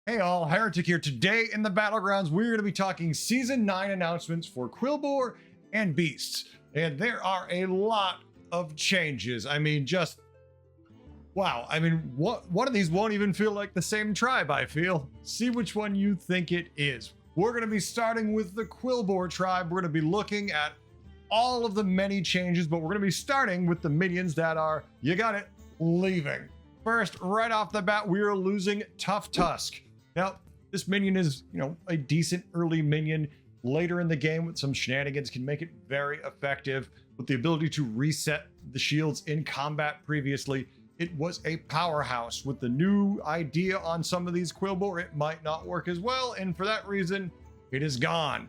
Hey all, Heretic here. Today in the Battlegrounds, we're going to be talking Season 9 announcements for Quilboar and Beasts. And there are a lot of changes. I mean, just, wow. I mean, one of these won't even feel like the same tribe, I feel. See which one you think it is. We're going to be starting with the Quilboar tribe. We're going to be looking at all of the many changes, but we're going to be starting with the minions that are, you got it, leaving. First, right off the bat, we are losing Tough Tusk. Now, this minion is, a decent early minion. Later in the game with some shenanigans can make it very effective. With the ability to reset the shields in combat previously, it was a powerhouse. With the new idea on some of these Quilboar, it might not work as well, and for that reason, it is gone.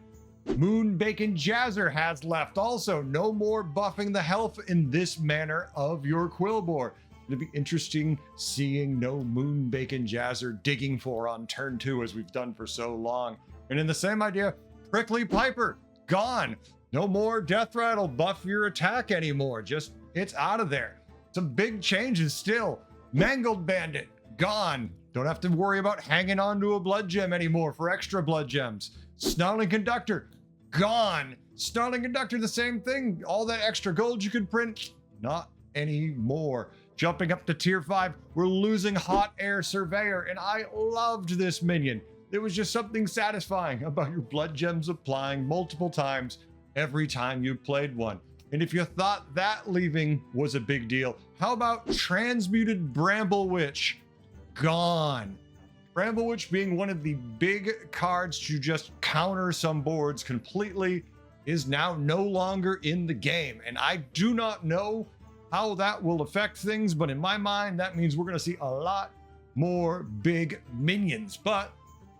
Moon Bacon Jazzer has left. Also, no more buffing the health in this manner of your Quilboar. It'll be interesting seeing no Moon Bacon Jazzer digging for on turn 2 as we've done for so long. And in the same idea, Prickly Piper, gone. No more Death Rattle buff your attack anymore. Just, it's out of there. Some big changes still. Mangled Bandit, gone. Don't have to worry about hanging on to a blood gem anymore for extra blood gems. Snarling Conductor, gone. Snarling Conductor, the same thing. All that extra gold you could print, not anymore. Jumping up to tier 5, we're losing Hot Air Surveyor, and I loved this minion. There was just something satisfying about your blood gems applying multiple times every time you played one. And if you thought that leaving was a big deal, how about Transmuted Bramble Witch? Gone. Bramble Witch being one of the big cards to just counter some boards completely is now no longer in the game. And I do not know how that will affect things, but in my mind, that means we're going to see a lot more big minions. But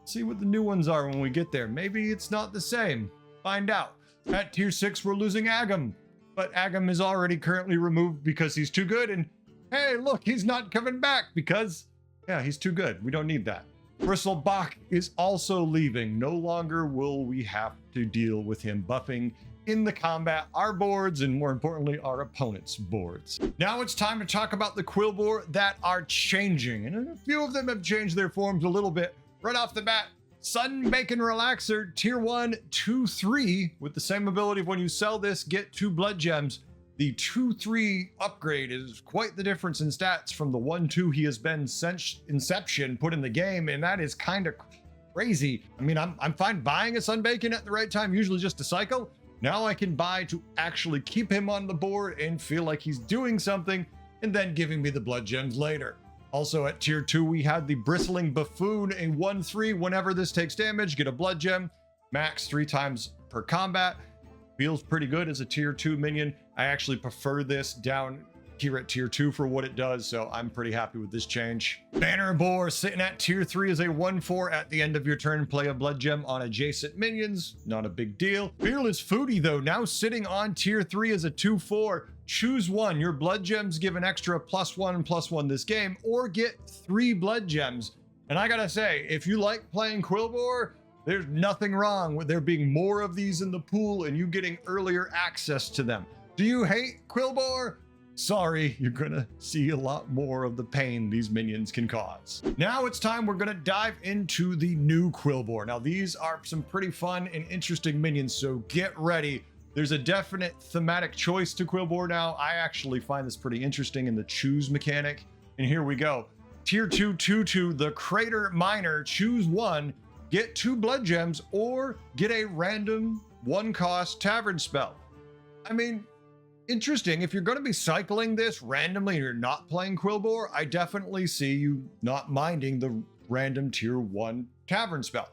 see what the new ones are when we get there. Maybe it's not the same. Find out. At tier 6, we're losing Agam, but Agam is already currently removed because he's too good. And hey, look, he's not coming back because, yeah, he's too good. We don't need that. Bristlebach is also leaving. No longer will we have to deal with him buffing in the combat, our boards, and more importantly, our opponents' boards. Now it's time to talk about the Quilboar that are changing, and a few of them have changed their forms a little bit. Right off the bat, Sun Bacon Relaxer, tier 1, 2-3, with the same ability of when you sell this, get 2 blood gems. The 2-3 upgrade is quite the difference in stats from the 1-2 he has been since inception put in the game, and that is kind of crazy. I mean, I'm fine buying a Sun Bacon at the right time, usually just to cycle. Now I can buy to actually keep him on the board and feel like he's doing something, and then giving me the blood gems later. Also at tier 2, we had the Bristling Buffoon, a 1-3. Whenever this takes damage, get a blood gem, max 3 times per combat. Feels pretty good as a tier 2 minion. I actually prefer this down here at tier 2 for what it does, so I'm pretty happy with this change. Banner Boar sitting at tier 3 is a 1-4. At the end of your turn, play a blood gem on adjacent minions. Not a big deal. Fearless Foodie, though, now sitting on tier 3 as a 2-4. Choose one. Your blood gems give an extra +1/+1 this game, or get 3 blood gems. And I gotta say, if you like playing Quilboar, there's nothing wrong with there being more of these in the pool and you getting earlier access to them. Do you hate Quilboar? Sorry, you're gonna see a lot more of the pain these minions can cause. Now it's time we're gonna dive into the new Quilboar. Now these are some pretty fun and interesting minions, so get ready. There's a definite thematic choice to Quilboar now. I actually find this pretty interesting in the choose mechanic. And here we go. Tier 2, 2-2, the Crater Miner, choose one, get 2 blood gems, or get a random 1-cost tavern spell. I mean, interesting. If you're going to be cycling this randomly and you're not playing Quilboar, I definitely see you not minding the random tier 1 tavern spell.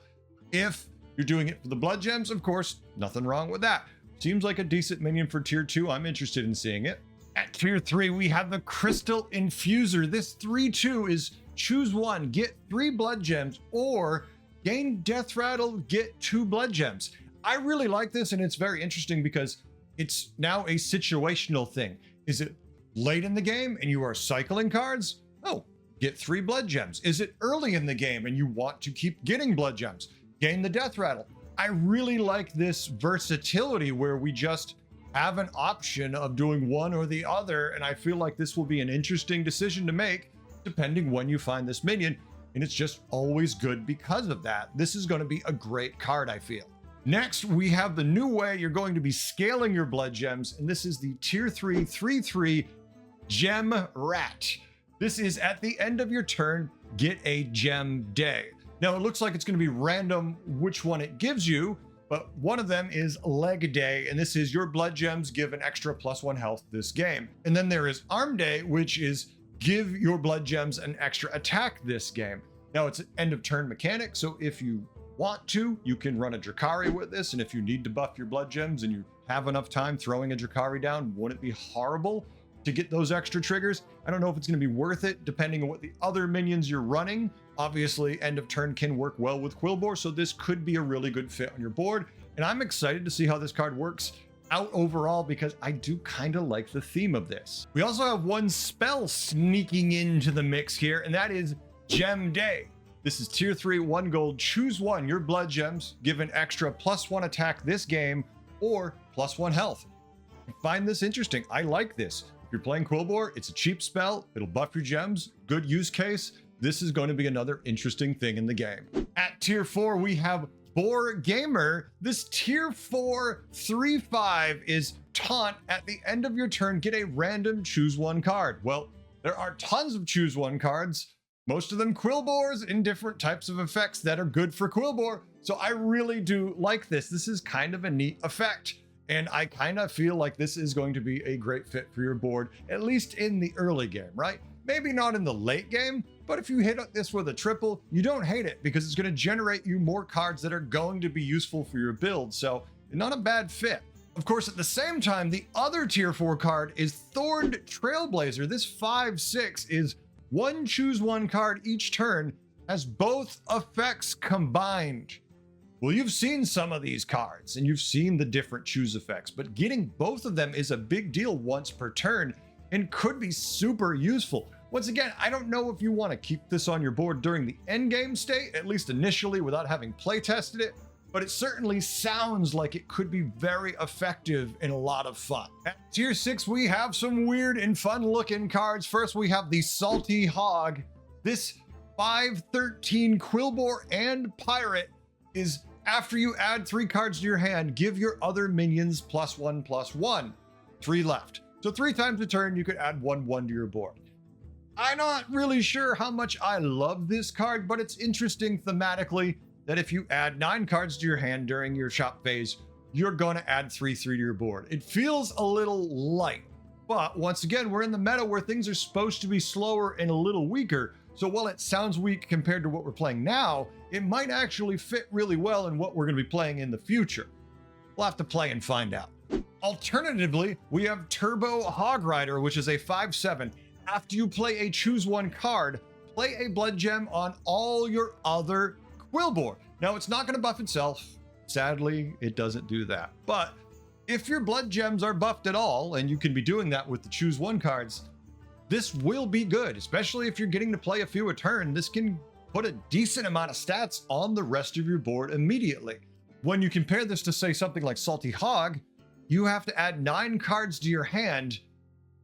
If you're doing it for the blood gems, of course, nothing wrong with that. Seems like a decent minion for tier 2. I'm interested in seeing it. At tier 3, we have the Crystal Infuser. This 3-2 is choose one, get 3 blood gems, or gain Death Rattle, get 2 blood gems. I really like this, and it's very interesting because it's now a situational thing. Is it late in the game and you are cycling cards? Oh, get 3 blood gems. Is it early in the game and you want to keep getting blood gems? Gain the Death Rattle. I really like this versatility where we just have an option of doing one or the other, and I feel like this will be an interesting decision to make depending when you find this minion. and it's just always good because of that. This is going to be a great card, I feel. Next, we have the new way you're going to be scaling your blood gems, and this is the tier 3 3/3 Gem Rat. This is at the end of your turn, get a gem day. Now, it looks like it's going to be random which one it gives you, but one of them is Leg Day, and this is your blood gems give an extra +1 health this game. And then there is Arm Day, which is give your blood gems an extra attack this game. Now, it's an end of turn mechanic, so if you want to, you can run a Drakari with this, and if you need to buff your blood gems and you have enough time throwing a Drakari down, wouldn't it be horrible to get those extra triggers? I don't know if it's going to be worth it depending on what the other minions you're running. Obviously, end of turn can work well with Quilboar, so this could be a really good fit on your board, and I'm excited to see how this card works out overall because I do kind of like the theme of this. We also have one spell sneaking into the mix here, and that is Gem Day. This is tier 3, 1 gold. Choose one. Your blood gems give an extra +1 attack this game or +1 health. I find this interesting. I like this. If you're playing Quilboar, it's a cheap spell. It'll buff your gems. Good use case. This is going to be another interesting thing in the game. At tier 4, we have Boar Gamer. This tier 4 3/5 is Taunt. At the end of your turn, get a random choose one card. Well, there are tons of choose one cards. Most of them Quilboars in different types of effects that are good for Quilboar. So I really do like this. This is kind of a neat effect. And I kind of feel like this is going to be a great fit for your board, at least in the early game, right? Maybe not in the late game, but if you hit this with a triple, you don't hate it because it's going to generate you more cards that are going to be useful for your build. So not a bad fit. Of course, at the same time, the other tier 4 card is Thorned Trailblazer. This 5/6 is one choose one card each turn, has both effects combined. Well, you've seen some of these cards and you've seen the different choose effects, but getting both of them is a big deal once per turn and could be super useful. Once again, I don't know if you want to keep this on your board during the end game state, at least initially without having play tested it, but it certainly sounds like it could be very effective and a lot of fun. At tier 6, we have some weird and fun looking cards. First, we have the Salty Hog. This 5/13 Quilboar and Pirate is after you add 3 cards to your hand, give your other minions +1/+1. 3 left. So 3 times a turn, you could add 1/1 to your board. I'm not really sure how much I love this card, but it's interesting thematically that if you add 9 cards to your hand during your shop phase, you're going to add 3/3 to your board. It feels a little light, but once again, we're in the meta where things are supposed to be slower and a little weaker. So while it sounds weak compared to what we're playing now, it might actually fit really well in what we're going to be playing in the future. We'll have to play and find out. Alternatively, we have Turbo Hog Rider, which is a 5/7. After you play a choose one card, play a blood gem on all your other Quilboar. Now, it's not going to buff itself. Sadly, it doesn't do that. But if your blood gems are buffed at all, and you can be doing that with the choose one cards, this will be good, especially if you're getting to play a few a turn. This can put a decent amount of stats on the rest of your board immediately. When you compare this to, say, something like Salty Hog, you have to add 9 cards to your hand,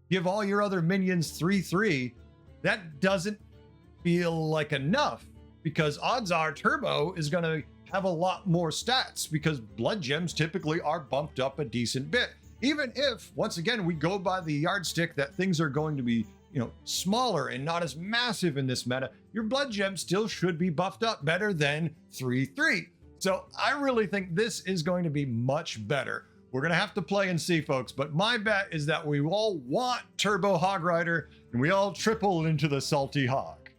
give all your other minions 3/3. That doesn't feel like enough because odds are Turbo is going to have a lot more stats because blood gems typically are bumped up a decent bit. Even if, once again, we go by the yardstick that things are going to be, smaller and not as massive in this meta, your blood gems still should be buffed up better than 3/3. So I really think this is going to be much better. We're going to have to play and see, folks, but my bet is that we all want Turbo Hog Rider and we all triple into the Salty Hog.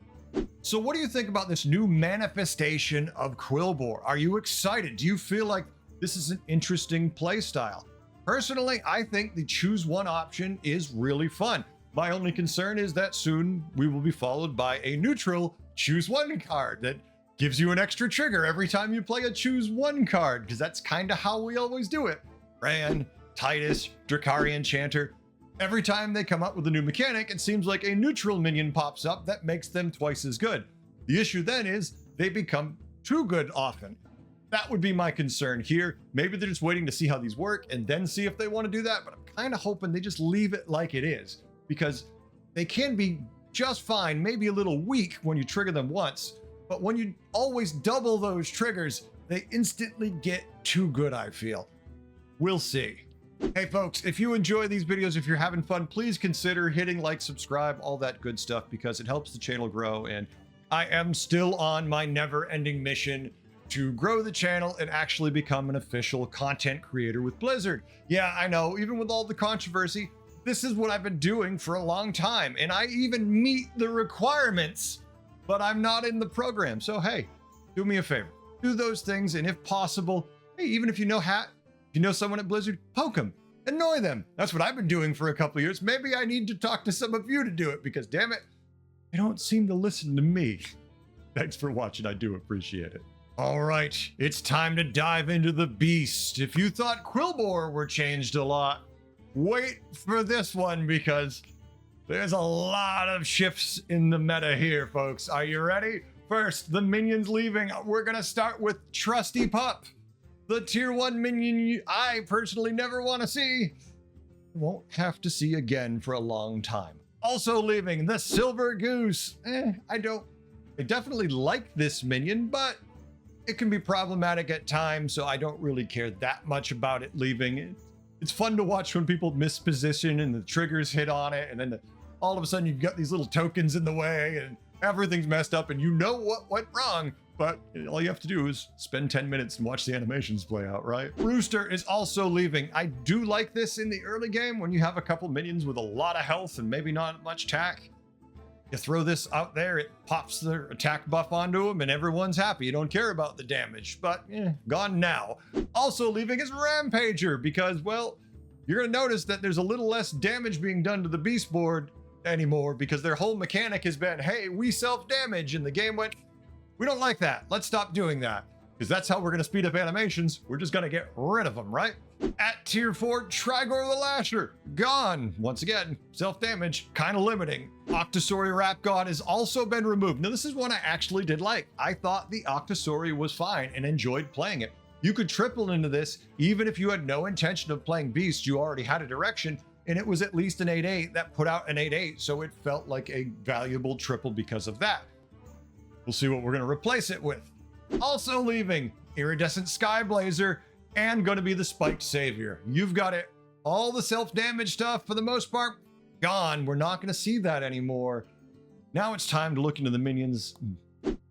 So what do you think about this new manifestation of Quilboar? Are you excited? Do you feel like this is an interesting play style? Personally, I think the choose one option is really fun. My only concern is that soon we will be followed by a neutral choose one card that gives you an extra trigger every time you play a choose one card, because that's kind of how we always do it. Ran, Titus, Drakari Enchanter. Every time they come up with a new mechanic, it seems like a neutral minion pops up that makes them twice as good. The issue then is they become too good often. That would be my concern here. Maybe they're just waiting to see how these work and then see if they want to do that, but I'm kind of hoping they just leave it like it is because they can be just fine, maybe a little weak when you trigger them once, but when you always double those triggers, they instantly get too good, I feel. We'll see. Hey folks, if you enjoy these videos, if you're having fun, please consider hitting like, subscribe, all that good stuff, because it helps the channel grow. And I am still on my never-ending mission to grow the channel and actually become an official content creator with Blizzard. Yeah, I know, even with all the controversy, this is what I've been doing for a long time, and I even meet the requirements, but I'm not in the program. So hey, do me a favor, do those things, and if possible, hey, even if you know someone at Blizzard, poke them, annoy them. That's what I've been doing for a couple of years. Maybe I need to talk to some of you to do it, because damn it, they don't seem to listen to me. Thanks for watching, I do appreciate it. All right, it's time to dive into the beast. If you thought Quilboar were changed a lot, wait for this one, because there's a lot of shifts in the meta here, folks. Are you ready? First, the minions leaving. We're gonna start with Trusty Pup, the tier 1 minion I personally never want to see. Won't have to see again for a long time. Also leaving, the Silver Goose. I definitely like this minion, but it can be problematic at times, so I don't really care that much about it leaving. It's fun to watch when people misposition and the triggers hit on it, and then all of a sudden you've got these little tokens in the way and everything's messed up and you know what went wrong, but all you have to do is spend 10 minutes and watch the animations play out, right? Rooster is also leaving. I do like this in the early game when you have a couple minions with a lot of health and maybe not much attack. You throw this out there, it pops their attack buff onto them and everyone's happy. You don't care about the damage, but gone now. Also leaving is Rampager, because, well, you're gonna notice that there's a little less damage being done to the beast board anymore, because their whole mechanic has been, hey, we self-damage, and the game went, we don't like that. Let's stop doing that, because that's how we're gonna speed up animations. We're just gonna get rid of them, right? At tier 4, Trigor the Lasher, gone. Once again, self-damage, kind of limiting. Octosauri Rap God has also been removed. Now, this is one I actually did like. I thought the Octosauri was fine and enjoyed playing it. You could triple into this, even if you had no intention of playing Beast, you already had a direction, and it was at least an 8/8 that put out an 8/8, so it felt like a valuable triple because of that. We'll see what we're gonna replace it with. Also leaving, Iridescent Skyblazer, and going to be the Spiked Savior. You've got it. All the self-damage stuff, for the most part, gone. We're not going to see that anymore. Now it's time to look into the minions.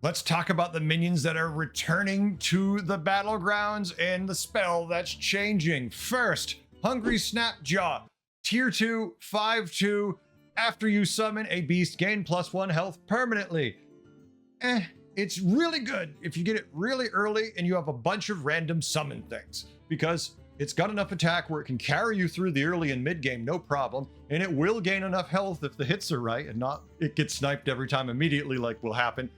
Let's talk about the minions that are returning to the battlegrounds and the spell that's changing. First, Hungry Snapjaw, tier 2, 5/2. After you summon a beast, gain +1 health permanently. It's really good if you get it really early and you have a bunch of random summon things, because it's got enough attack where it can carry you through the early and mid game, no problem, and it will gain enough health if the hits are right and not it gets sniped every time immediately like will happen.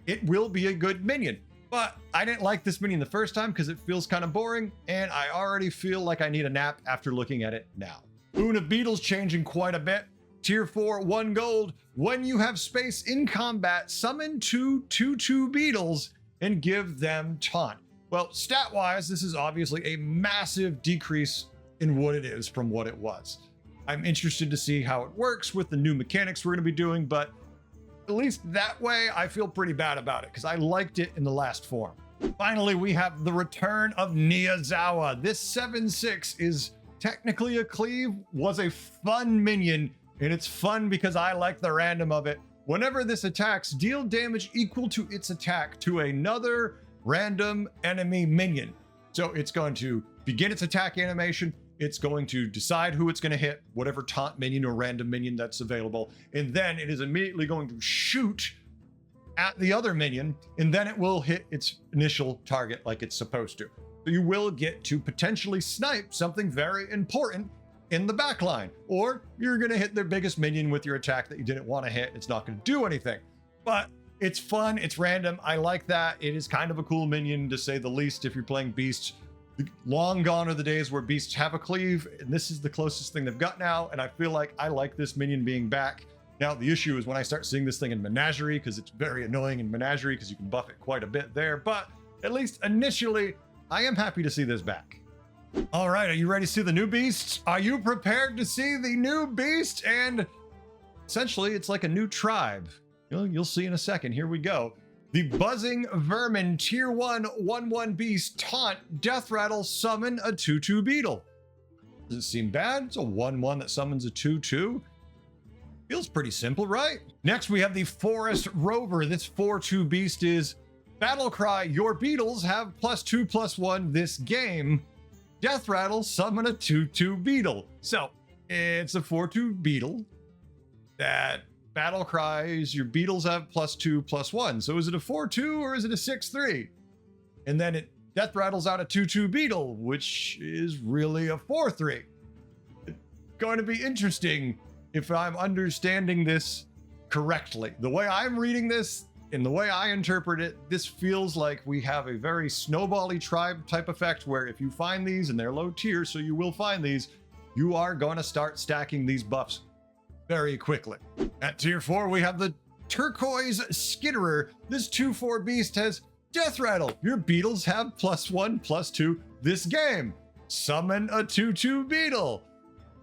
It will be a good minion, but I didn't like this minion the first time because it feels kind of boring, and I already feel like I need a nap after looking at it now. Boon of Beetles changing quite a bit. Tier 4, 1 gold. When you have space in combat, summon 2 2/2 beetles and give them taunt. Well, stat-wise, this is obviously a massive decrease in what it is from what it was. I'm interested to see how it works with the new mechanics we're going to be doing, but at least that way, I feel pretty bad about it because I liked it in the last form. Finally, we have the return of Niazawa. This 7/6 is technically a cleave, was a fun minion, and it's fun because I like the random of it. Whenever this attacks, deal damage equal to its attack to another random enemy minion. So it's going to begin its attack animation, it's going to decide who it's going to hit, whatever taunt minion or random minion that's available, and then it is immediately going to shoot at the other minion, and then it will hit its initial target like it's supposed to. So you will get to potentially snipe something very important in the backline, or you're going to hit their biggest minion with your attack that you didn't want to hit. It's not going to do anything, but it's fun, it's random. I like that. It is kind of a cool minion, to say the least, if you're playing beasts. Long gone are the days where beasts have a cleave, and this is the closest thing they've got now, and I feel like I like this minion being back. Now, the issue is when I start seeing this thing in Menagerie, because it's very annoying in Menagerie, because you can buff it quite a bit there, but at least initially, I am happy to see this back. All right, are you ready to see the new beasts? Are you prepared to see the new beast? And essentially, it's like a new tribe. You'll see in a second. Here we go. The Buzzing Vermin Tier 1 1/1 Beast Taunt Death Rattle Summon a 2/2 Beetle. Does it seem bad? It's a 1/1 that summons a 2/2. Feels pretty simple, right? Next, we have the Forest Rover. This 4/2 beast is Battle Cry. Your beetles have +2/+1 this game. Death Rattle, summon a 2/2 beetle. So it's a 4/2 beetle that battle cries. Your beetles have +2/+1. So is it a 4/2 or is it a 6/3? And then it death rattles out a 2/2 beetle, which is really a 4/3. It's going to be interesting if I'm understanding this correctly. The way I'm reading this and the way I interpret it, this feels like we have a very snowbally tribe type effect where if you find these and they're low tier, so you will find these, you are going to start stacking these buffs very quickly. At tier 4, we have the Turquoise Skitterer. This 2/4 beast has Death Rattle. Your beetles have +1/+2 this game. Summon a 2/2 beetle.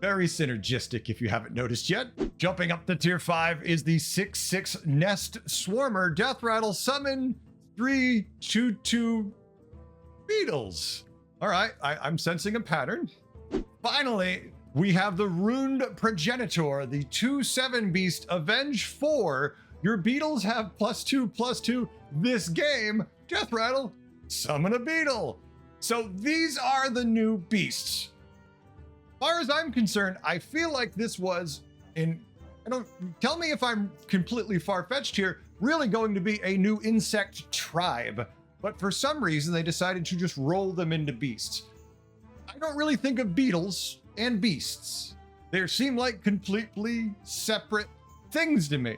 Very synergistic if you haven't noticed yet. Jumping up to tier 5 is the 6/6 Nest Swarmer. Death Rattle, summon 3 2/2 beetles. All right, I'm sensing a pattern. Finally, we have the Runed Progenitor, the 2/7 beast, Avenge 4. Your beetles have +2/+2 this game. Death Rattle, summon a beetle. So these are the new beasts. As far as I'm concerned, I feel like this was tell me if I'm completely far-fetched here, really going to be a new insect tribe. But for some reason, they decided to just roll them into beasts. I don't really think of beetles and beasts. They seem like completely separate things to me.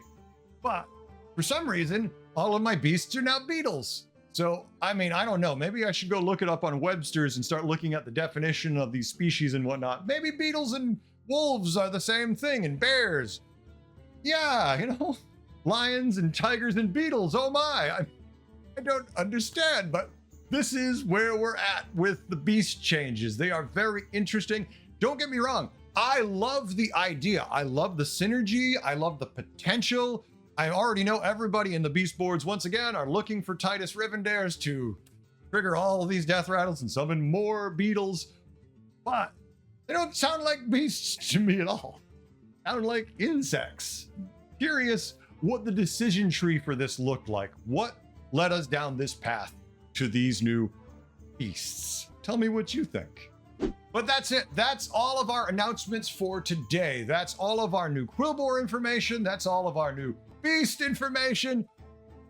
But for some reason, all of my beasts are now beetles. So, I mean, I don't know. Maybe I should go look it up on Webster's and start looking at the definition of these species and whatnot. Maybe beetles and wolves are the same thing, and bears. Yeah, lions and tigers and beetles. Oh my, I don't understand, but this is where we're at with the beast changes. They are very interesting. Don't get me wrong. I love the idea. I love the synergy. I love the potential. I already know everybody in the beast boards, once again, are looking for Titus Rivendares to trigger all of these death rattles and summon more beetles, but they don't sound like beasts to me at all. They sound like insects. Curious what the decision tree for this looked like. What led us down this path to these new beasts? Tell me what you think. But that's it. That's all of our announcements for today. That's all of our new Quilboar information. That's all of our new beast information.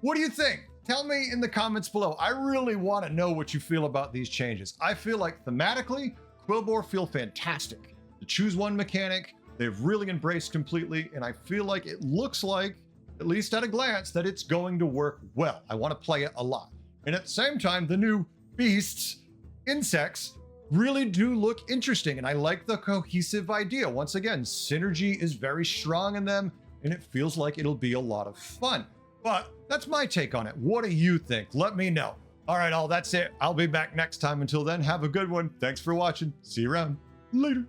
What do you think? Tell me in the comments below. I really want to know what you feel about these changes. I feel like thematically, Quilboar feel fantastic. The choose one mechanic, they've really embraced completely, and I feel like it looks like, at least at a glance, that it's going to work well. I want to play it a lot. And at the same time, the new beasts, insects, really do look interesting, and I like the cohesive idea. Once again, synergy is very strong in them, and it feels like it'll be a lot of fun. But that's my take on it. What do you think? Let me know. All right, all that's it. I'll be back next time. Until then, have a good one. Thanks for watching. See you around. Later.